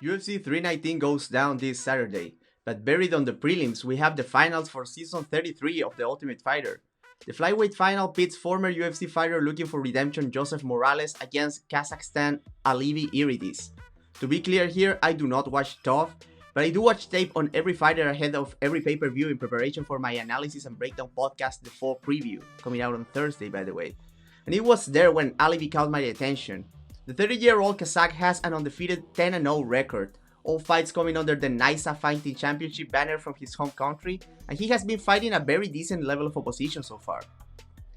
UFC 319 goes down this Saturday, but buried on the prelims we have the finals for season 33 of The Ultimate Fighter. The flyweight final pits former UFC fighter looking for redemption Joseph Morales against Kazakhstan Alibi Idiris. To be clear here, I do not watch TUF, but I do watch tape on every fighter ahead of every pay-per-view in preparation for my analysis and breakdown podcast, The Fall Preview, coming out on Thursday by the way. And it was there when Alibi caught my attention. The 30-year-old Kazakh has an undefeated 10-0 record, all fights coming under the NISA Fighting Championship banner from his home country, and he has been fighting a very decent level of opposition so far.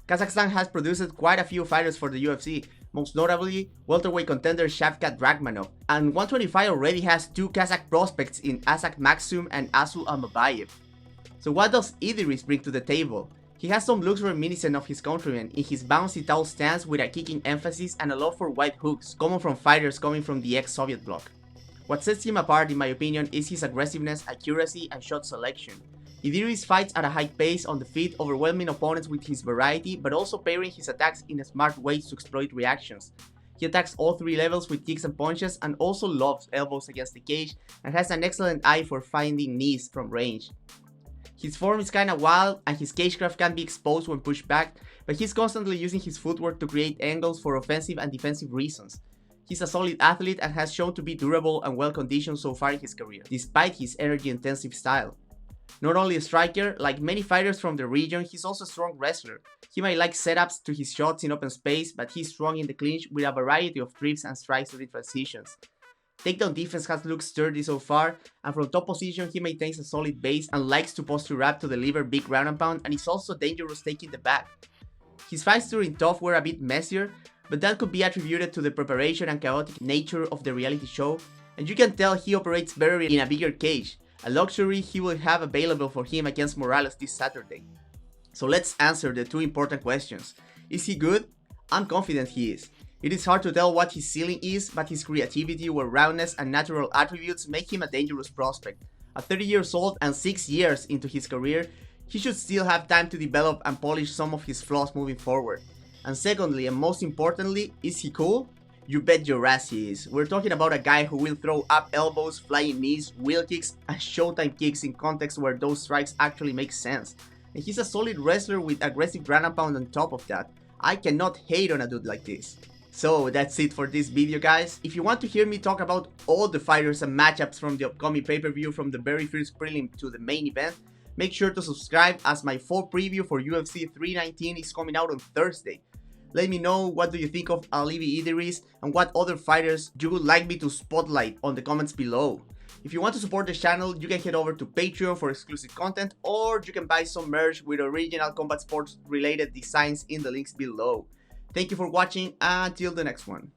Kazakhstan has produced quite a few fighters for the UFC, most notably welterweight contender Shavkat Drakhmanov, and 125 already has two Kazakh prospects in Asak Maksum and Asul Almabayev. So what does Idiris bring to the table? He has some looks reminiscent of his countrymen in his bouncy tall stance with a kicking emphasis and a love for wide hooks, common from fighters coming from the ex-Soviet bloc. What sets him apart in my opinion is his aggressiveness, accuracy, and shot selection. Idiris fights at a high pace on the feet, overwhelming opponents with his variety, but also pairing his attacks in smart ways to exploit reactions. He attacks all three levels with kicks and punches, and also lobs elbows against the cage, and has an excellent eye for finding knees from range. His form is kinda wild, and his cagecraft can be exposed when pushed back, but he's constantly using his footwork to create angles for offensive and defensive reasons. He's a solid athlete and has shown to be durable and well conditioned so far in his career, despite his energy-intensive style. Not only a striker, like many fighters from the region, he's also a strong wrestler. He might like setups to his shots in open space, but he's strong in the clinch with a variety of trips and strikes during transitions. Takedown defense has looked sturdy so far, and from top position he maintains a solid base and likes to posture up to deliver big ground and pound, and is also dangerous taking the back. His fights during TUF were a bit messier, but that could be attributed to the preparation and chaotic nature of the reality show, and you can tell he operates better in a bigger cage, a luxury he will have available for him against Morales this Saturday. So let's answer the two important questions. Is he good? I'm confident he is. It is hard to tell what his ceiling is, but his creativity, well-roundedness, and natural attributes make him a dangerous prospect. At 30 years old and 6 years into his career, he should still have time to develop and polish some of his flaws moving forward. And secondly, and most importantly, is he cool? You bet your ass he is. We're talking about a guy who will throw up elbows, flying knees, wheel kicks, and showtime kicks in contexts where those strikes actually make sense. And he's a solid wrestler with aggressive ground and pound on top of that. I cannot hate on a dude like this. So that's it for this video guys. If you want to hear me talk about all the fighters and matchups from the upcoming pay-per-view from the very first prelim to the main event, make sure to subscribe as my full preview for UFC 319 is coming out on Thursday. Let me know what do you think of Alibi Idiris and what other fighters you would like me to spotlight on the comments below. If you want to support the channel, you can head over to Patreon for exclusive content, or you can buy some merch with original combat sports related designs in the links below. Thank you for watching, until the next one.